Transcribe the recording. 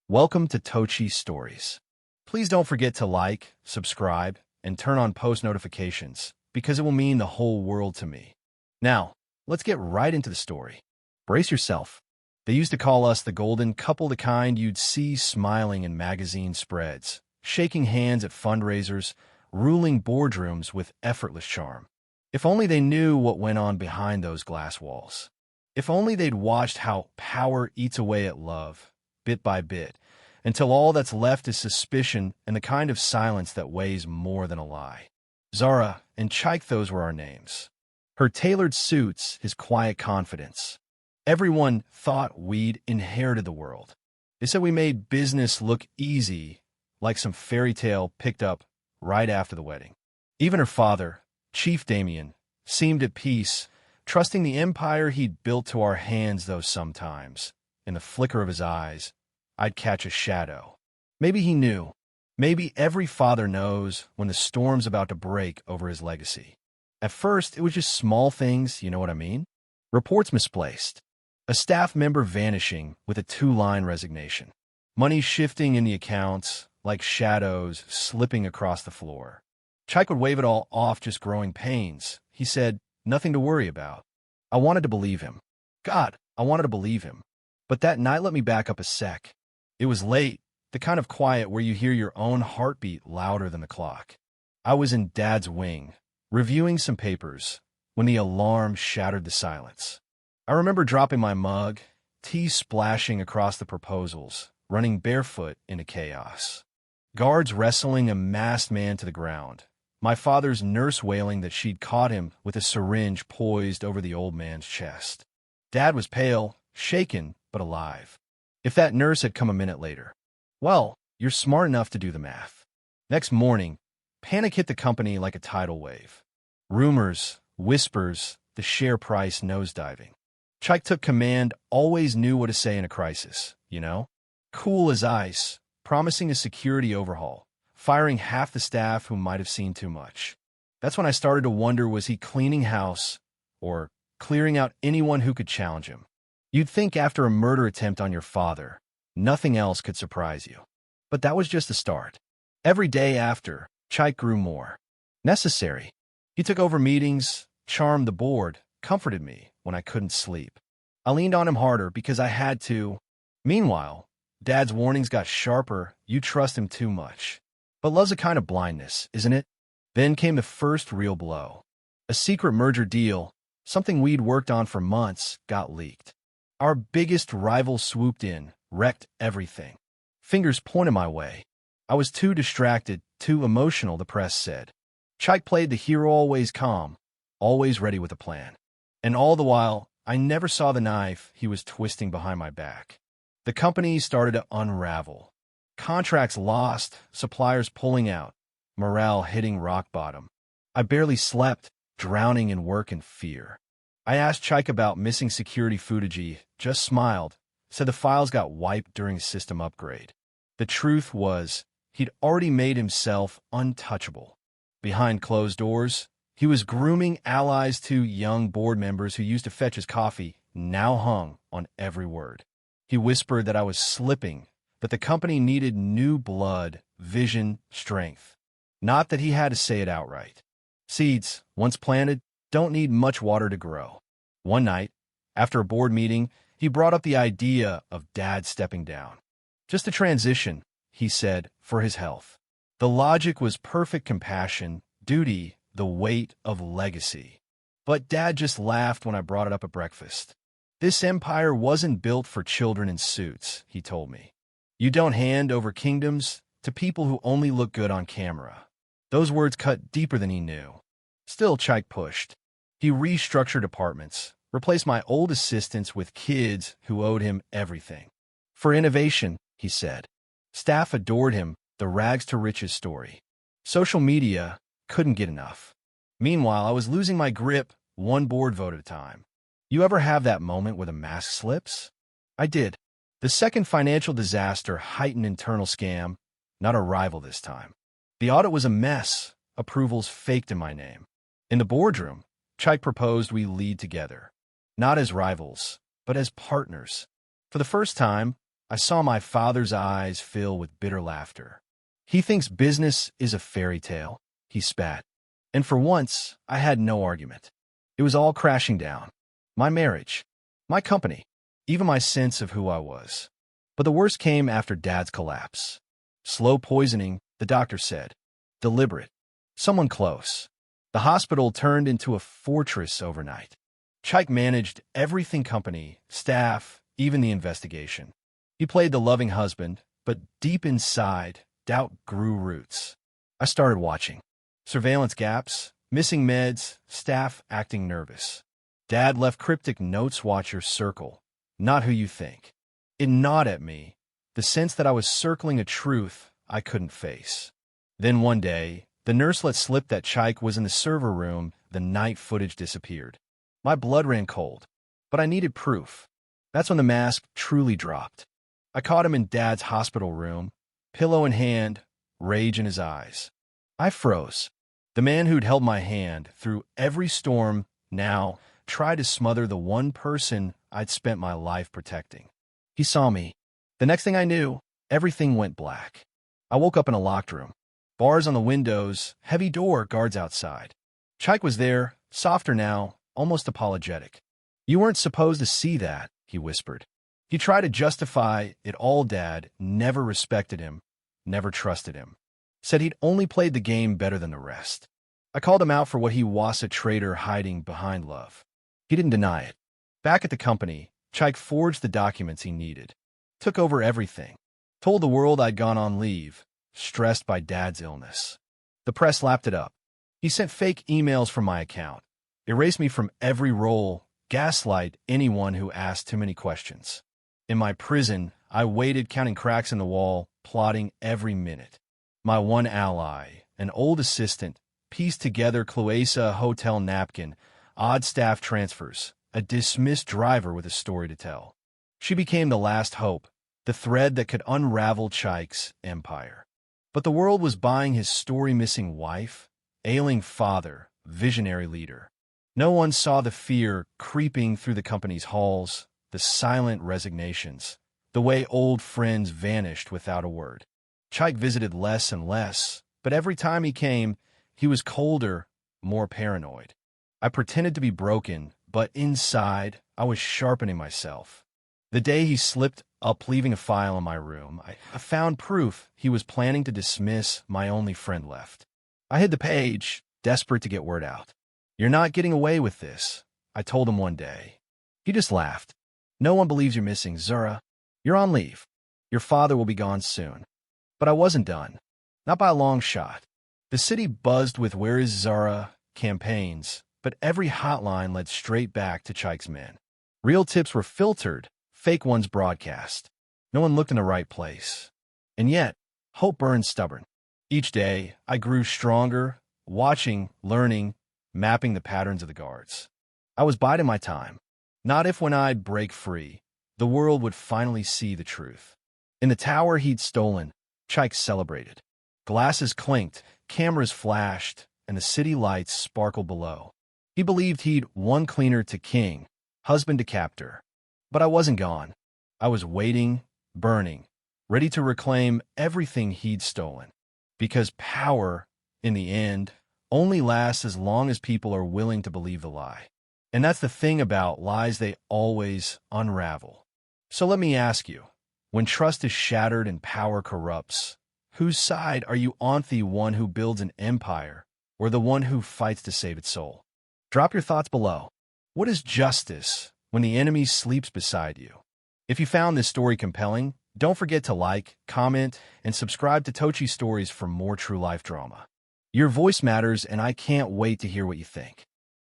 Welcome to Tochi Stories. Please don't forget to like, subscribe, and turn on post notifications because it will mean the whole world to me. Now, let's get right into the story. Brace yourself. They used to call us the golden couple, the kind you'd see smiling in magazine spreads, shaking hands at fundraisers, ruling boardrooms with effortless charm. If only they knew what went on behind those glass walls. If only they'd watched how power eats away at love, bit by bit, until all that's left is suspicion and the kind of silence that weighs more than a lie. Zara and Chaik, those were our names. Her tailored suits, his quiet confidence. Everyone thought we'd inherited the world. They said we made business look easy, like some fairy tale picked up right after the wedding. Even her father, Chief Damien, seemed at peace, trusting the empire he'd built to our hands, though sometimes, in the flicker of his eyes, I'd catch a shadow. Maybe he knew. Maybe every father knows when the storm's about to break over his legacy. At first, it was just small things, you know what I mean? Reports misplaced. A staff member vanishing with a 2-line resignation. Money shifting in the accounts, like shadows slipping across the floor. Chaik would wave it all off, just growing pains. He said, nothing to worry about. I wanted to believe him. God, I wanted to believe him. But that night, let me back up a sec. It was late, the kind of quiet where you hear your own heartbeat louder than the clock. I was in Dad's wing, reviewing some papers, when the alarm shattered the silence. I remember dropping my mug, tea splashing across the proposals, running barefoot into chaos. Guards wrestling a masked man to the ground. My father's nurse wailing that she'd caught him with a syringe poised over the old man's chest. Dad was pale, shaken, but alive. If that nurse had come a minute later. Well, you're smart enough to do the math. Next morning, panic hit the company like a tidal wave. Rumors, whispers, the share price nosediving. Chaik took command, always knew what to say in a crisis, you know? Cool as ice, promising a security overhaul, firing half the staff who might have seen too much. That's when I started to wonder, was he cleaning house or clearing out anyone who could challenge him? You'd think after a murder attempt on your father, nothing else could surprise you. But that was just the start. Every day after, Chaik grew more necessary. He took over meetings, charmed the board, comforted me when I couldn't sleep. I leaned on him harder because I had to. Meanwhile, Dad's warnings got sharper. You trust him too much. But love's a kind of blindness, isn't it? Then came the first real blow. A secret merger deal, something we'd worked on for months, got leaked. Our biggest rival swooped in, wrecked everything. Fingers pointed my way. I was too distracted, too emotional, the press said. Chaik played the hero, always calm, always ready with a plan. And all the while, I never saw the knife he was twisting behind my back. The company started to unravel. Contracts lost, suppliers pulling out, morale hitting rock bottom. I barely slept, drowning in work and fear. I asked Chaik about missing security footage, just smiled, said the files got wiped during a system upgrade. The truth was, he'd already made himself untouchable. Behind closed doors, he was grooming allies to young board members who used to fetch his coffee, now hung on every word. He whispered that I was slipping, that the company needed new blood, vision, strength. Not that he had to say it outright. Seeds, once planted, don't need much water to grow. One night, after a board meeting, he brought up the idea of Dad stepping down. Just a transition, he said, for his health. The logic was perfect: compassion, duty, the weight of legacy. But Dad just laughed when I brought it up at breakfast. This empire wasn't built for children in suits, he told me. You don't hand over kingdoms to people who only look good on camera. Those words cut deeper than he knew. Still, Chaik pushed. He restructured departments, replaced my old assistants with kids who owed him everything. For innovation, he said. Staff adored him, the rags to riches story. Social media couldn't get enough. Meanwhile, I was losing my grip, one board vote at a time. You ever have that moment where the mask slips? I did. The second financial disaster heightened internal scam, not a rival this time. The audit was a mess, approvals faked in my name. In the boardroom, Chaik proposed we lead together. Not as rivals, but as partners. For the first time, I saw my father's eyes fill with bitter laughter. He thinks business is a fairy tale, he spat. And for once, I had no argument. It was all crashing down. My marriage, my company, even my sense of who I was. But the worst came after Dad's collapse. Slow poisoning, the doctor said. Deliberate. Someone close. The hospital turned into a fortress overnight. Chaik managed everything: company, staff, even the investigation. He played the loving husband, but deep inside, doubt grew roots. I started watching. Surveillance gaps, missing meds, staff acting nervous. Dad left cryptic notes: watch your circle, not who you think. It gnawed at me, the sense that I was circling a truth I couldn't face. Then one day, the nurse let slip that Chaik was in the server room the night footage disappeared. My blood ran cold, but I needed proof. That's when the mask truly dropped. I caught him in Dad's hospital room, pillow in hand, rage in his eyes. I froze. The man who'd held my hand through every storm now tried to smother the one person I'd spent my life protecting. He saw me. The next thing I knew, everything went black. I woke up in a locked room. Bars on the windows, heavy door, guards outside. Chaik was there, softer now, almost apologetic. You weren't supposed to see that, he whispered. He tried to justify it all. Dad never respected him, never trusted him. Said he'd only played the game better than the rest. I called him out for what he was: a traitor hiding behind love. He didn't deny it. Back at the company, Chaik forged the documents he needed. Took over everything. Told the world I'd gone on leave, stressed by Dad's illness. The press lapped it up. He sent fake emails from my account. Erased me from every role, gaslight anyone who asked too many questions. In my prison, I waited, counting cracks in the wall, plotting every minute. My one ally, an old assistant, pieced together cloaca, hotel napkin, odd staff transfers, a dismissed driver with a story to tell. She became the last hope, the thread that could unravel Chaik's empire. But the world was buying his story: missing wife, ailing father, visionary leader. No one saw the fear creeping through the company's halls, the silent resignations, the way old friends vanished without a word. Chaik visited less and less, but every time he came, he was colder, more paranoid. I pretended to be broken, but inside, I was sharpening myself. The day he slipped up, leaving a file in my room, I found proof he was planning to dismiss my only friend left. I hid the page, desperate to get word out. You're not getting away with this, I told him one day. He just laughed. No one believes you're missing, Zura. You're on leave. Your father will be gone soon. But I wasn't done. Not by a long shot. The city buzzed with "Where is Zara?" campaigns, but every hotline led straight back to Chaik's men. Real tips were filtered, fake ones broadcast. No one looked in the right place. And yet, hope burned stubborn. Each day, I grew stronger, watching, learning, mapping the patterns of the guards. I was biding my time. Not if when I'd break free, the world would finally see the truth. In the tower he'd stolen, Chaik celebrated. Glasses clinked, cameras flashed, and the city lights sparkled below. He believed he'd won cleaner to king, husband to captor. But I wasn't gone. I was waiting, burning, ready to reclaim everything he'd stolen. Because power, in the end, only lasts as long as people are willing to believe the lie. And that's the thing about lies: they always unravel. So let me ask you, when trust is shattered and power corrupts, whose side are you on? The one who builds an empire, or the one who fights to save its soul? Drop your thoughts below. What is justice when the enemy sleeps beside you? If you found this story compelling, don't forget to like, comment, and subscribe to Tochi Stories for more true life drama. Your voice matters, and I can't wait to hear what you think.